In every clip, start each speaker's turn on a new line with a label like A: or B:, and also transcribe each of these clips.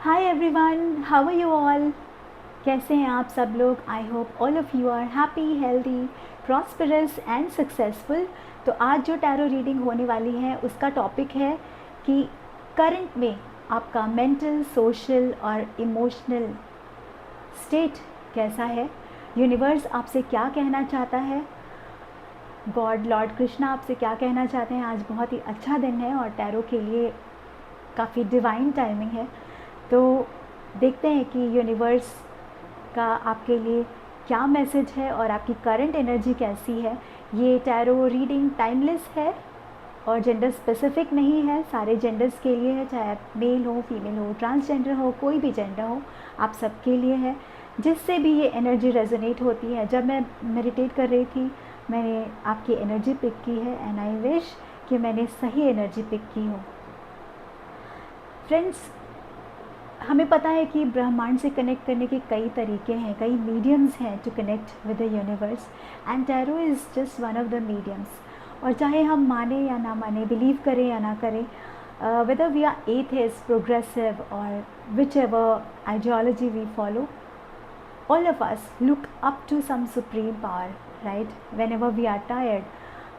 A: Hi everyone, how are you all? कैसे हैं आप सब लोग? I hope all of you are happy, healthy, prosperous and successful. तो आज जो टैरो रीडिंग होने वाली है उसका टॉपिक है कि करंट में आपका मेंटल, सोशल और इमोशनल स्टेट कैसा है। यूनिवर्स आपसे क्या कहना चाहता है, गॉड लॉर्ड कृष्णा आपसे क्या कहना चाहते हैं। आज बहुत ही अच्छा दिन है और टैरो के लिए काफ़ी डिवाइन टाइमिंग है। तो देखते हैं कि यूनिवर्स का आपके लिए क्या मैसेज है और आपकी करंट एनर्जी कैसी है। ये टैरो रीडिंग टाइमलेस है और जेंडर स्पेसिफिक नहीं है, सारे जेंडर्स के लिए है, चाहे आप मेल हो, फीमेल हो, ट्रांसजेंडर हो, कोई भी जेंडर हो, आप सबके लिए है। जिससे भी ये एनर्जी रेजोनेट होती है। जब मैं मेडिटेट कर रही थी मैंने आपकी एनर्जी पिक की है एंड आई विश कि मैंने सही एनर्जी पिक की हो। फ्रेंड्स, हमें पता है कि ब्रह्मांड से कनेक्ट करने के कई तरीके हैं, कई मीडियम्स हैं to connect with the universe and tarot is just one of the mediums. और चाहे हम माने या ना माने, बिलीव करें या ना करें, whether we are atheist, progressive or whichever ideology we follow, all of us look up to some supreme power, right? Whenever we are tired,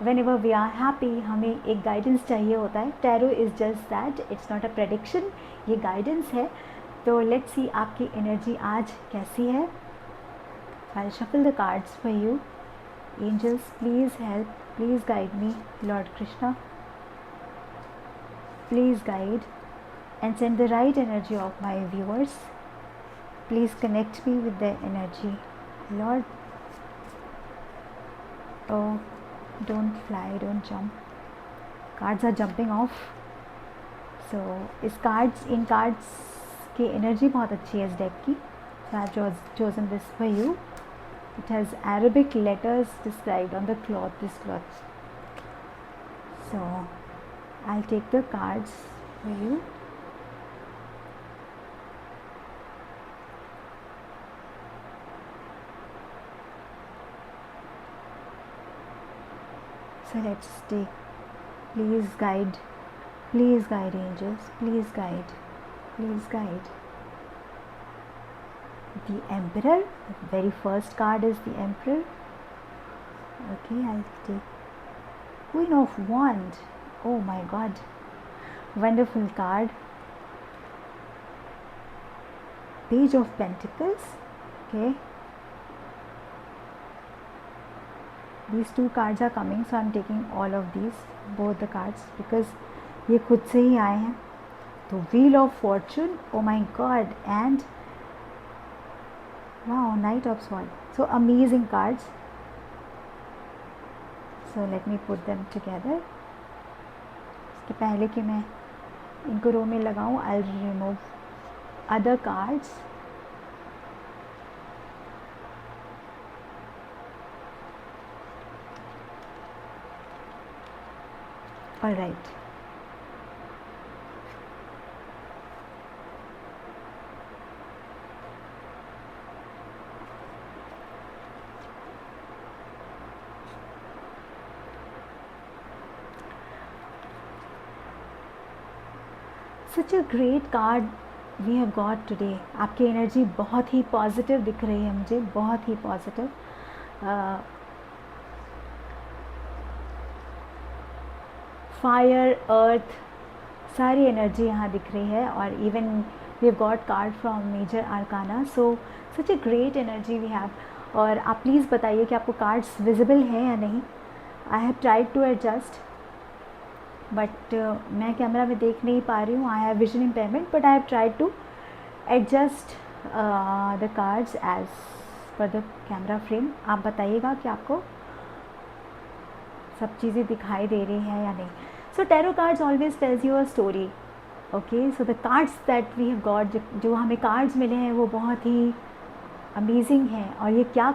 A: whenever we are happy, हमें एक guidance चाहिए होता है। Tarot is just that, it's not a prediction, ये guidance है। तो let's see आपकी energy आज कैसी है। I shuffle the cards for you. Angels please help, please guide me. Lord Krishna please guide and send the right energy of my viewers. Please connect me with the energy Lord. Oh don't fly, don't jump, cards are jumping off. So इन cards की energy बहुत अच्छी है इस deck की। So I have chosen this for you. It has Arabic letters described on the cloth, this cloth. So I'll take the cards for you. So let's take, please guide angels, please guide, please guide. The Emperor, the very first card is the Emperor. Okay, I'll take Queen of Wands. Oh my God, wonderful card. Page of Pentacles. Okay, these two cards are coming, so I'm taking all of these, both the cards, because ये खुद से ही आए हैं। तो Wheel of Fortune, oh my God, and wow, Knight of Swords. So amazing cards. So let me put them together. इसके पहले कि मैं इनको रो में लगाऊं, I'll remove other cards. All right. Such a great card we have got today. आपकी energy बहुत ही positive दिख रही है मुझे, बहुत ही पॉजिटिव। फायर, अर्थ, सारी एनर्जी यहाँ दिख रही है। और even we have got card from Major Arcana. So such a great energy we have. और आप प्लीज़ बताइए कि आपको कार्ड्स विजिबल हैं या नहीं। I have tried to adjust but मैं कैमरा में देख नहीं पा रही हूँ। I have vision impairment but I have tried to adjust the cards as per the camera frame. आप बताइएगा कि आपको सब चीज़ें दिखाई दे रही हैं या नहीं। So tarot cards always tells you a story. Okay, so the cards that we have got, जो हमें कार्ड्स मिले हैं वो बहुत ही अमेजिंग हैं और ये क्या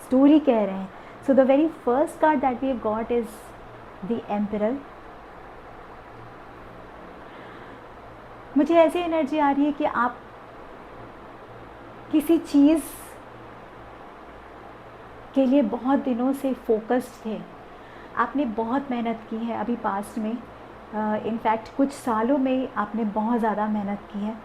A: स्टोरी कह रहे हैं। So the very first card that we have got is the Emperor. मुझे ऐसी एनर्जी आ रही है कि आप किसी चीज़ के लिए बहुत दिनों से फोकस्ड थे। आपने बहुत मेहनत की है अभी पास्ट में, इनफैक्ट कुछ सालों में आपने बहुत ज़्यादा मेहनत की है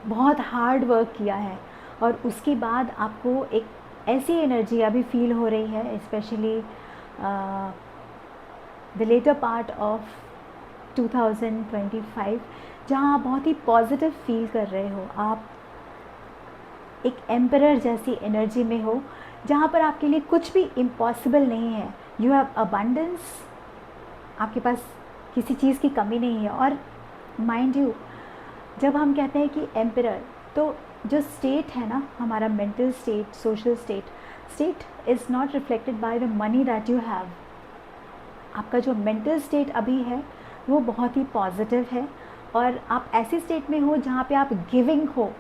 A: बहुत हार्ड वर्क किया है और उसके बाद आपको एक ऐसी एनर्जी अभी फील हो रही है, specially the latter part of 2025, जहाँ आप बहुत ही पॉजिटिव फील कर रहे हो। आप एक एम्परर जैसी एनर्जी में हो, जहाँ पर आपके लिए कुछ भी इम्पॉसिबल नहीं है। यू हैव अबंडेंस, आपके पास किसी चीज़ की कमी नहीं है। और माइंड यू, जब हम कहते हैं कि एम्परर, तो जो स्टेट है ना, हमारा mental state, social state is not reflected by the money that you have. आपका जो मेंटल स्टेट अभी है वो बहुत ही पॉजिटिव है और आप ऐसी स्टेट में हो जहाँ पे आप गिविंग हो,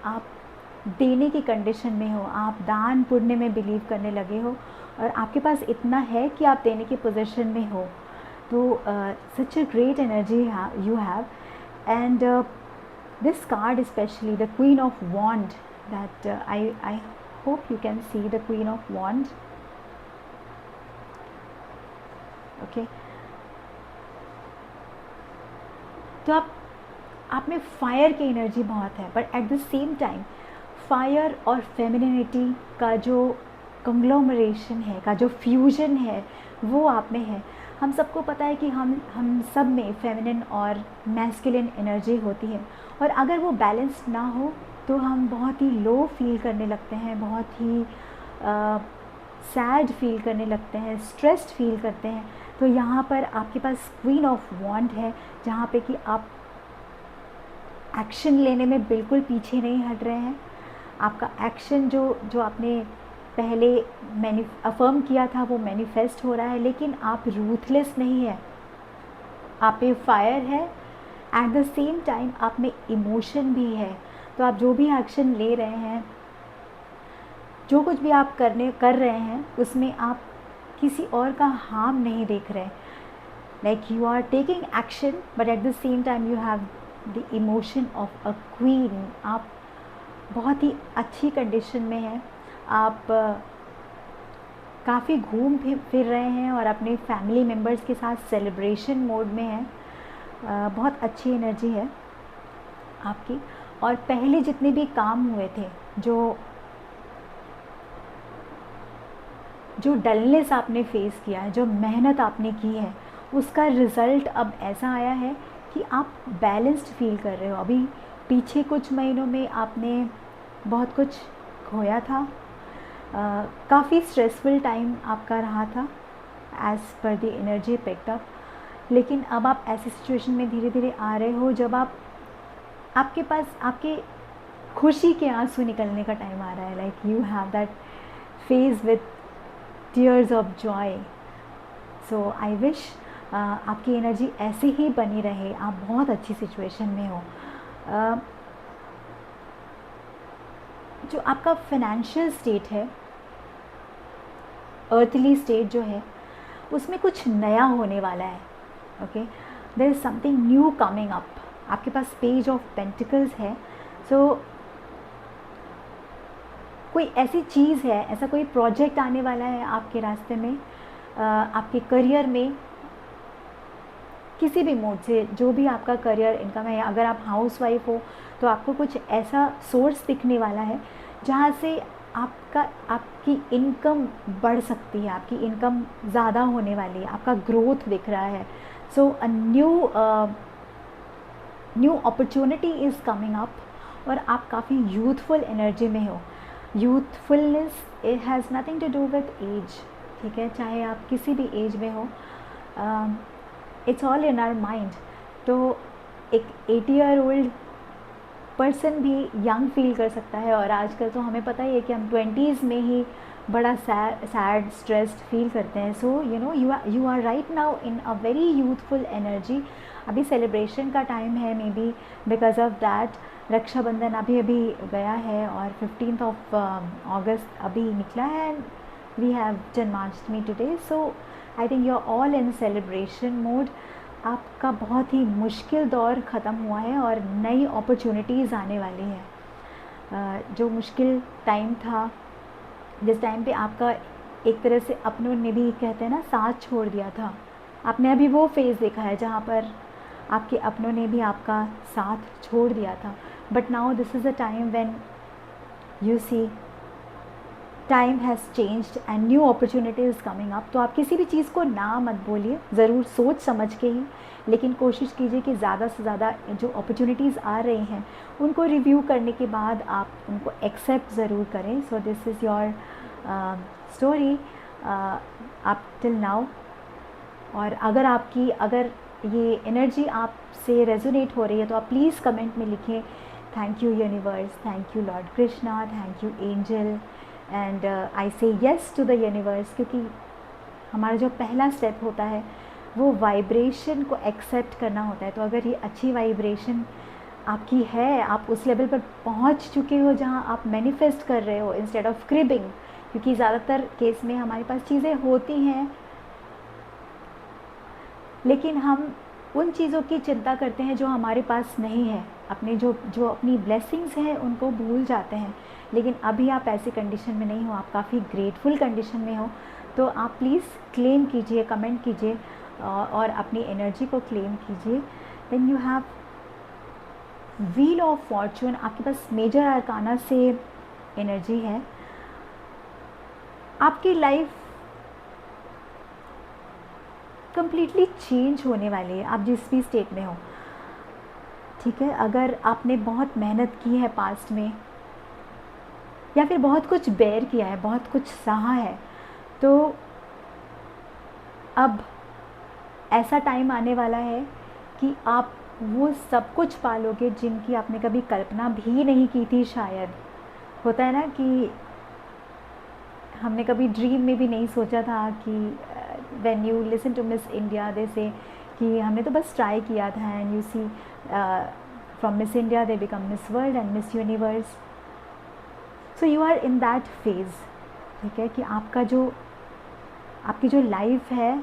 A: आप देने की कंडीशन में हो, आप दान पुण्य में बिलीव करने लगे हो और आपके पास इतना है कि आप देने की पोजीशन में हो। तो such a great energy you have. And this card, especially the Queen of Wand, that I hope you can see the Queen of Wand. Okay, तो आप में फायर की एनर्जी बहुत है, but at the same time fire और femininity का जो कंग्लोमरेशन है, का जो फ्यूजन है, वो आप में है। हम सबको पता है कि हम सब में फेमिनिन और मैस्कुलिन एनर्जी होती है और अगर वो बैलेंस्ड ना हो तो हम बहुत ही लो फील करने लगते हैं, बहुत ही सैड फील करने लगते हैं, स्ट्रेस्ड फील करते हैं। तो यहाँ पर आपके पास क्वीन ऑफ वॉन्ड है, जहाँ पे कि आप एक्शन लेने में बिल्कुल पीछे नहीं हट रहे हैं। आपका एक्शन जो आपने पहले अफर्म किया था वो मैनिफेस्ट हो रहा है, लेकिन आप रूथलेस नहीं है। आप में फायर है, एट द सेम टाइम आप में इमोशन भी है। तो आप जो भी एक्शन ले रहे हैं, जो कुछ भी आप कर रहे हैं, उसमें आप किसी और का हार्म नहीं देख रहे। Like you are taking action but at the same time you have the emotion of a queen. आप बहुत ही अच्छी कंडीशन में हैं। आप काफ़ी घूम फिर रहे हैं और अपने फैमिली मेम्बर्स के साथ सेलिब्रेशन मोड में हैं। बहुत अच्छी एनर्जी है आपकी। और पहले जितने भी काम हुए थे, जो डलनेस आपने फेस किया है, जो मेहनत आपने की है, उसका रिज़ल्ट अब ऐसा आया है कि आप बैलेंस्ड फील कर रहे हो। अभी पीछे कुछ महीनों में आपने बहुत कुछ खोया था, काफ़ी स्ट्रेसफुल टाइम आपका रहा था as per the energy pickup. लेकिन अब आप ऐसी सिचुएशन में धीरे धीरे आ रहे हो जब आपके पास आपके खुशी के आंसू निकलने का टाइम आ रहा है। Like you have that phase with tears of Joy. So I wish आपकी एनर्जी ऐसे ही बनी रहे, आप बहुत अच्छी सिचुएशन में हो। जो आपका फाइनेंशियल स्टेट है, अर्थली स्टेट जो है, उसमें कुछ नया होने वाला है। Okay, there is something new coming up. आपके पास पेज ऑफ पेंटिकल्स है। सो कोई ऐसी चीज़ है, ऐसा कोई प्रोजेक्ट आने वाला है आपके रास्ते में, आपके करियर में, किसी भी मोड से, जो भी आपका करियर इनकम है। अगर आप हाउसवाइफ हो तो आपको कुछ ऐसा सोर्स दिखने वाला है जहाँ से आपकी इनकम बढ़ सकती है, आपकी इनकम ज़्यादा होने वाली है, आपका ग्रोथ दिख रहा है। So a new opportunity is coming up और आप काफ़ी यूथफुल एनर्जी में हो। Youthfulness it has nothing to do with age, ठीक है, चाहे आप किसी भी एज में हो, it's all in our mind. तो एक 80-year-old पर्सन भी यंग फील कर सकता है और आजकल तो हमें पता ही है कि हम 20s में ही बड़ा सैड स्ट्रेस्ड फील करते हैं। So you know you are right now in a very youthful energy. अभी सेलिब्रेशन का टाइम है, maybe because of that Rakshabandhan अभी गया है और 15th of August अभी निकला है। We have Janmashtami today. So I think you are all in celebration mode. आपका बहुत ही मुश्किल दौर ख़त्म हुआ है और नई अपॉर्चुनिटीज़ आने वाली है। जो मुश्किल टाइम था, जिस टाइम पे आपका एक तरह से अपनों ने भी, कहते हैं ना, साथ छोड़ दिया था, आपने अभी वो फेज़ देखा है जहाँ पर आपके अपनों ने भी आपका साथ छोड़ दिया था। But now this is a time when you see time has changed and new opportunity is coming up. तो आप किसी भी चीज़ को ना मत बोलिए, ज़रूर सोच समझ के ही, लेकिन कोशिश कीजिए कि ज़्यादा से ज़्यादा जो अपॉर्चुनिटीज़ आ रही हैं उनको रिव्यू करने के बाद आप उनको एक्सेप्ट ज़रूर करें। So this is your story up till now. और अगर ये एनर्जी आपसे रेजोनेट हो रही है तो आप प्लीज़ कमेंट में लिखें thank you universe, thank you Lord Krishna, thank you angel, and I से येस टू द यूनिवर्स। क्योंकि हमारा जो पहला स्टेप होता है वो वाइब्रेशन को एक्सेप्ट करना होता है। तो अगर ये अच्छी वाइब्रेशन आपकी है, आप उस लेवल पर पहुंच चुके हो जहां आप मैनिफेस्ट कर रहे हो इंस्टेड ऑफ क्रिबिंग, क्योंकि ज़्यादातर केस में हमारे पास चीज़ें होती हैं लेकिन हम उन चीज़ों की चिंता करते हैं जो हमारे पास नहीं है, अपने जो अपनी ब्लेसिंग्स हैं उनको भूल जाते हैं। लेकिन अभी आप ऐसी कंडीशन में नहीं हो, आप काफ़ी ग्रेटफुल कंडीशन में हो। तो आप प्लीज़ क्लेम कीजिए, कमेंट कीजिए और अपनी एनर्जी को क्लेम कीजिए। Then you have wheel of fortune, आपके पास मेजर अरकाना से एनर्जी है। आपकी लाइफ कंप्लीटली चेंज होने वाली है, आप जिस भी स्टेट में हो, ठीक है। अगर आपने बहुत मेहनत की है पास्ट में या फिर बहुत कुछ बेयर किया है, बहुत कुछ सहा है, तो अब ऐसा टाइम आने वाला है कि आप वो सब कुछ पालोगे जिनकी आपने कभी कल्पना भी नहीं की थी। शायद होता है ना कि हमने कभी ड्रीम में भी नहीं सोचा था कि when you listen to Miss India they say कि हमने तो बस ट्राई किया था, and you see from Miss India they become Miss World and Miss Universe. So you are in that phase, ठीक है, कि आपकी जो लाइफ है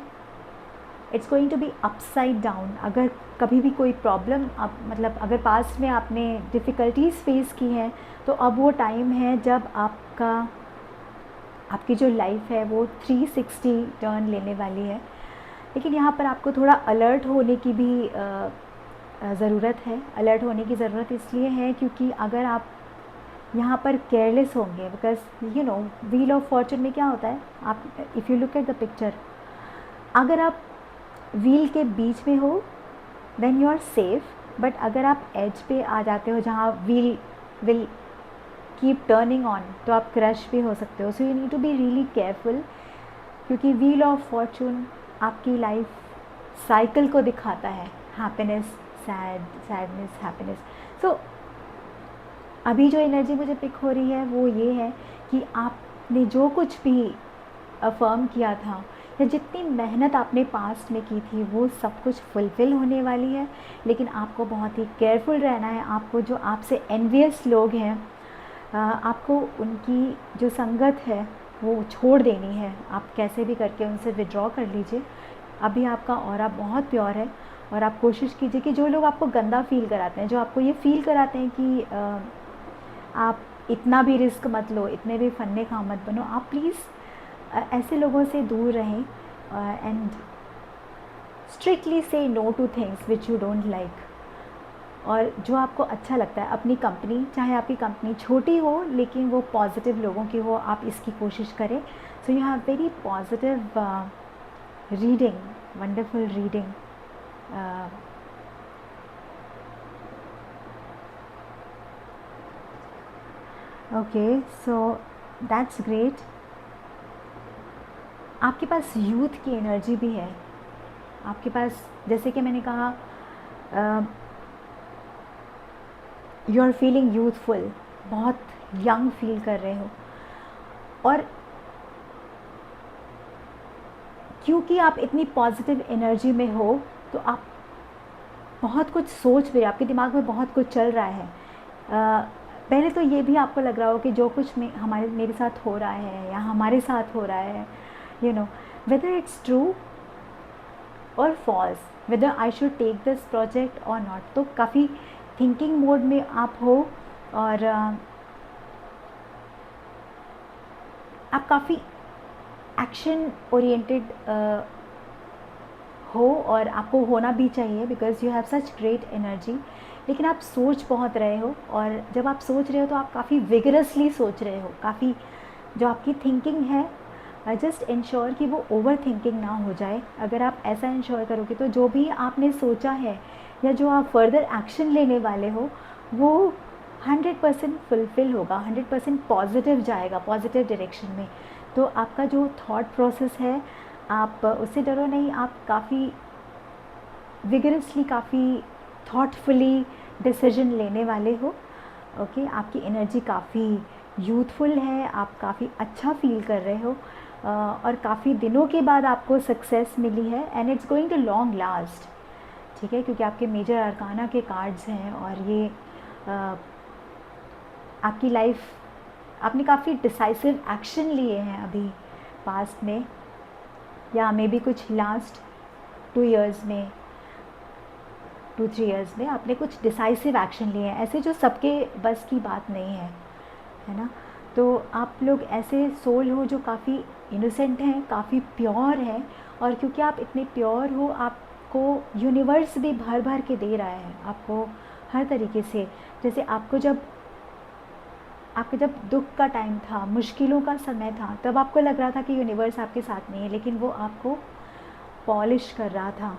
A: it's going to be upside down. अगर कभी भी कोई प्रॉब्लम मतलब अगर पास्ट में आपने डिफ़िकल्टीज़ फेस की हैं, तो अब वो टाइम है जब आपकी जो लाइफ है वो 360 टर्न लेने वाली है। लेकिन यहाँ पर आपको थोड़ा अलर्ट होने की भी ज़रूरत है। अलर्ट होने की ज़रूरत इसलिए है क्योंकि अगर आप यहाँ पर केयरलेस होंगे, because you know wheel of fortune में क्या होता है, आप if you look at the picture, अगर आप व्हील के बीच में हो then you are safe, but अगर आप एज पे आ जाते हो जहाँ wheel will keep turning on, तो आप क्रश भी हो सकते हो। So you need to be really careful, क्योंकि व्हील ऑफ फॉर्चून आपकी लाइफ साइकिल को दिखाता है, हैप्पीनेस, सैडनेस, हैप्पीनेस। सो अभी जो एनर्जी मुझे पिक हो रही है वो ये है कि आपने जो कुछ भी अफर्म किया था या जितनी मेहनत आपने पास्ट में की थी वो सब कुछ फुलफ़िल होने वाली है। लेकिन आपको बहुत ही केयरफुल रहना है। आपको जो आपसे एनवियस लोग हैं, आपको उनकी जो संगत है वो छोड़ देनी है। आप कैसे भी करके उनसे विड्रॉ कर लीजिए। अभी आपका ऑरा बहुत प्योर है और आप कोशिश कीजिए कि जो लोग आपको गंदा फील कराते हैं, जो आपको ये फील कराते हैं कि आप इतना भी रिस्क मत लो, इतने भी फन्ने खा मत बनो, आप प्लीज़ ऐसे लोगों से दूर रहें and strictly say no to things which you don't like. और जो आपको अच्छा लगता है, अपनी कंपनी, चाहे आपकी कंपनी छोटी हो लेकिन वो पॉजिटिव लोगों की हो, आप इसकी कोशिश करें। सो you have very positive reading, wonderful reading. Okay, so that's great. आपके पास यूथ की एनर्जी भी है। आपके पास, जैसे कि मैंने कहा, यू आर फीलिंग यूथफुल, बहुत यंग फील कर रहे हो। और क्योंकि आप इतनी पॉजिटिव एनर्जी में हो तो आप बहुत कुछ सोच भी रहे, आपके दिमाग में बहुत कुछ चल रहा है। पहले तो ये भी आपको लग रहा हो कि जो कुछ मेरे साथ हो रहा है या हमारे साथ हो रहा है, you know, whether it's true और false, whether I should take this project और नॉट। तो काफ़ी थिंकिंग मोड में आप हो और आप काफ़ी एक्शन ओरिएंटेड हो और आपको होना भी चाहिए, because you have such great energy लेकिन आप सोच बहुत रहे हो, और जब आप सोच रहे हो तो आप काफ़ी विगरसली सोच रहे हो, काफ़ी जो आपकी थिंकिंग है, जस्ट इंश्योर कि वो ओवर थिंकिंग ना हो जाए। अगर आप ऐसा इंश्योर करोगे तो जो भी आपने सोचा है या जो आप फर्दर एक्शन लेने वाले हो वो 100% फुलफ़िल होगा, 100% पॉजिटिव जाएगा, पॉजिटिव डायरेक्शन में। तो आपका जो थॉट प्रोसेस है, आप उससे डरो नहीं, आप काफ़ी विगरसली, काफ़ी थॉटफुली डिसीजन लेने वाले हो। ओके, आपकी एनर्जी काफ़ी यूथफुल है, आप काफ़ी अच्छा फील कर रहे हो, और काफ़ी दिनों के बाद आपको सक्सेस मिली है, and it's going to long last. ठीक है, क्योंकि आपके मेजर अरकाना के कार्ड्स हैं, और ये आपकी लाइफ, आपने काफ़ी डिसाइसिव एक्शन लिए हैं अभी पास्ट में, या मे बी कुछ लास्ट 2 इयर्स में, 2-3 इयर्स में आपने कुछ डिसाइसिव एक्शन लिए हैं, ऐसे जो सबके बस की बात नहीं है ना। तो आप लोग ऐसे सोल हो जो काफ़ी इनोसेंट हैं, काफ़ी प्योर हैं, और क्योंकि आप इतने प्योर हो, आपको यूनिवर्स भी भर भर के दे रहा है, आपको हर तरीके से। जैसे आपके जब दुख का टाइम था, मुश्किलों का समय था, तब आपको लग रहा था कि यूनिवर्स आपके साथ नहीं है, लेकिन वो आपको पॉलिश कर रहा था,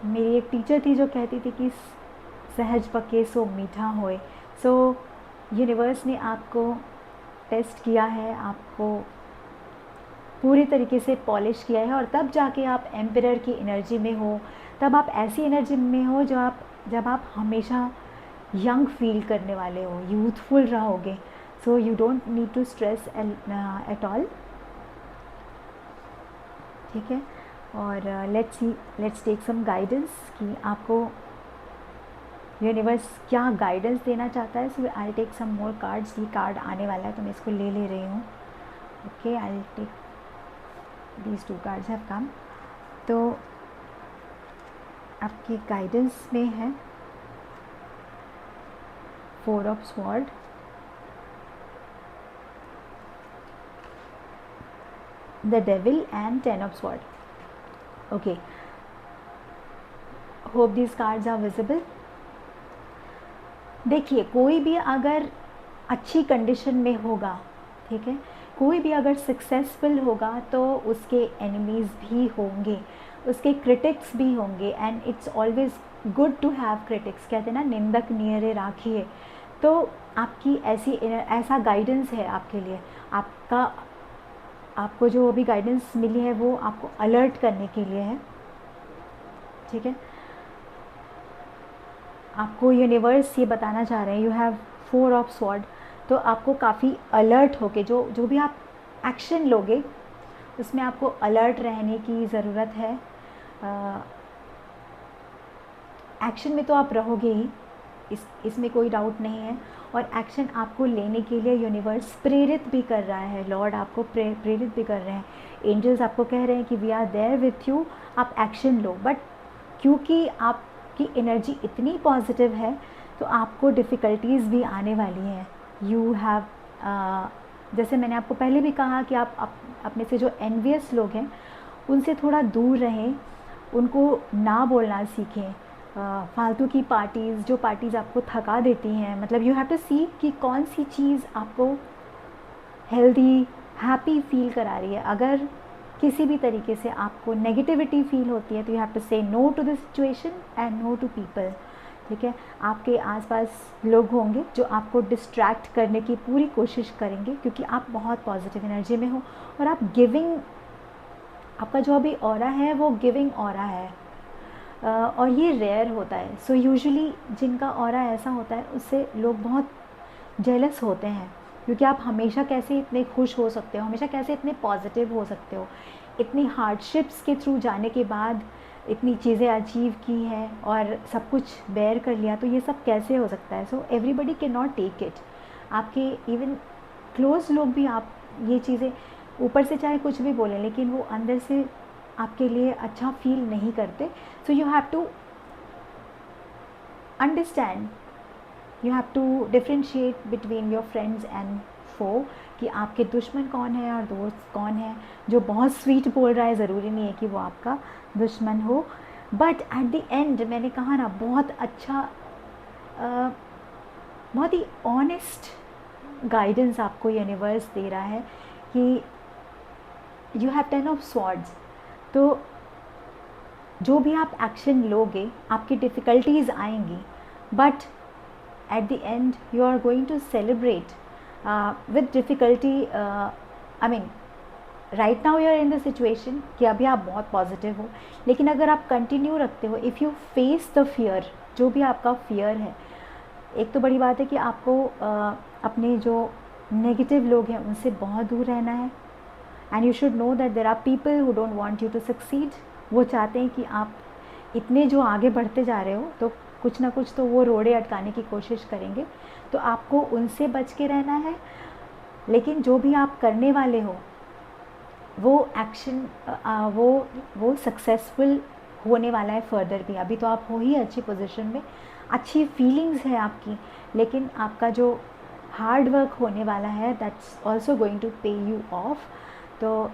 A: मेरी एक टीचर थी जो कहती थी कि सहज पके सो मीठा होए। सो यूनिवर्स ने आपको टेस्ट किया है, आपको पूरी तरीके से पॉलिश किया है, और तब जाके आप एम्परर की एनर्जी में हो, तब आप ऐसी एनर्जी में हो जब आप हमेशा यंग फील करने वाले हो, यूथफुल रहोगे। So you don't need to stress at all. ठीक है, और लेट्स टेक सम गाइडेंस कि आपको यूनिवर्स क्या गाइडेंस देना चाहता है। So I take some more cards. ये कार्ड आने वाला है तो मैं इसको ले रही हूँ। Okay, I take these 2 cards have come. तो आपकी गाइडेंस में है 4 of sword, the devil and 10 of sword. Okay, hope these cards are visible. देखिए, कोई भी अगर अच्छी कंडीशन में होगा, ठीक है, कोई भी अगर सक्सेसफुल होगा तो उसके एनिमीज़ भी होंगे, उसके क्रिटिक्स भी होंगे, and it's always good to have critics. कहते हैं ना, निंदक नियरे राखिए। तो आपकी ऐसा गाइडेंस है आपके लिए, आपको जो अभी गाइडेंस मिली है वो आपको अलर्ट करने के लिए है। ठीक है, आपको यूनिवर्स ये बताना चाह रहे हैं, यू हैव 4 ऑफ स्वॉर्ड। तो आपको काफ़ी अलर्ट होके जो भी आप एक्शन लोगे उसमें आपको अलर्ट रहने की ज़रूरत है। एक्शन में तो आप रहोगे ही, इसमें कोई डाउट नहीं है, और एक्शन आपको लेने के लिए यूनिवर्स प्रेरित भी कर रहा है, लॉर्ड आपको प्रेरित भी कर रहे हैं, एंजल्स आपको कह रहे हैं कि we are there with you, आप एक्शन लो। बट क्योंकि आपकी एनर्जी इतनी पॉजिटिव है तो आपको डिफ़िकल्टीज़ भी आने वाली हैं। यू हैव, जैसे मैंने आपको पहले भी कहा कि आप अपने से जो एनवियस लोग हैं उनसे थोड़ा दूर रहें, उनको ना बोलना सीखें। फालतू की पार्टीज़, जो पार्टीज़ आपको थका देती हैं, मतलब यू हैव टू सी कि कौन सी चीज़ आपको हेल्दी, हैप्पी फील करा रही है। अगर किसी भी तरीके से आपको नेगेटिविटी फील होती है तो you have to say no to the situation and no to people. ठीक है, आपके आसपास लोग होंगे जो आपको डिस्ट्रैक्ट करने की पूरी कोशिश करेंगे, क्योंकि आप बहुत पॉजिटिव एनर्जी में हो, और आप गिविंग, आपका जो अभी ऑरा है वो गिविंग ऑरा है, और ये रेयर होता है। सो यूजुअली जिनका ऑरा ऐसा होता है उससे लोग बहुत जेलस होते हैं, क्योंकि आप हमेशा कैसे इतने खुश हो सकते हो, हमेशा कैसे इतने पॉजिटिव हो सकते हो, इतनी हार्डशिप्स के थ्रू जाने के बाद इतनी चीज़ें अचीव की हैं और सब कुछ बेयर कर लिया, तो ये सब कैसे हो सकता है। So everybody can not take it. आपके इवन क्लोज लोग भी आप ये चीज़ें ऊपर से चाहे कुछ भी बोलें, लेकिन वो अंदर से आपके लिए अच्छा फील नहीं करते। So you have to understand, you have to differentiate between your friends and foe, कि आपके दुश्मन कौन है और दोस्त कौन है। जो बहुत स्वीट बोल रहा है ज़रूरी नहीं है कि वो आपका दुश्मन हो, बट एट द एंड मैंने कहा ना, बहुत अच्छा बहुत ही ऑनेस्ट गाइडेंस आपको यूनिवर्स दे रहा है कि यू हैव 10 ऑफ स्वॉर्ड्स। तो जो भी आप एक्शन लोगे, आपकी डिफ़िकल्टीज़ आएंगी, but at the end you are going to celebrate with difficulty. I mean right now you are in the situation कि अभी आप बहुत पॉजिटिव हो, लेकिन अगर आप कंटिन्यू रखते हो, if you face the fear, जो भी आपका फियर है, एक तो बड़ी बात है कि आपको अपने जो नेगेटिव लोग हैं उनसे बहुत दूर रहना है। And you should know that there are people who don't want you to succeed. वो चाहते हैं कि आप इतने जो आगे बढ़ते जा रहे हो, तो कुछ ना कुछ तो वो रोड़े अटकाने की कोशिश करेंगे, तो आपको उनसे बच के रहना है। लेकिन जो भी आप करने वाले हो वो एक्शन वो सक्सेसफुल होने वाला है फर्दर भी। अभी तो आप हो ही अच्छी पोजीशन में, अच्छी फीलिंग्स है आपकी, लेकिन आपका जो हार्ड वर्क होने वाला है दैट्स ऑल्सो गोइंग टू पे यू ऑफ। तो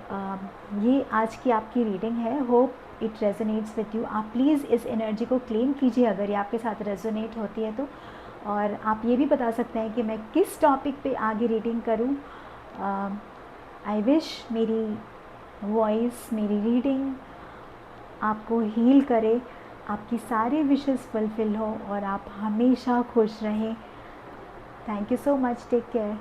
A: ये आज की आपकी रीडिंग है। Hope it resonates with you. आप प्लीज़ इस एनर्जी को क्लेम कीजिए अगर ये आपके साथ रेजोनेट होती है तो। और आप ये भी बता सकते हैं कि मैं किस टॉपिक पे आगे रीडिंग करूं। आई विश मेरी वॉइस, मेरी रीडिंग आपको हील करे, आपकी सारी विशेस फुलफ़िल हो और आप हमेशा खुश रहें। Thank you so much. Take care.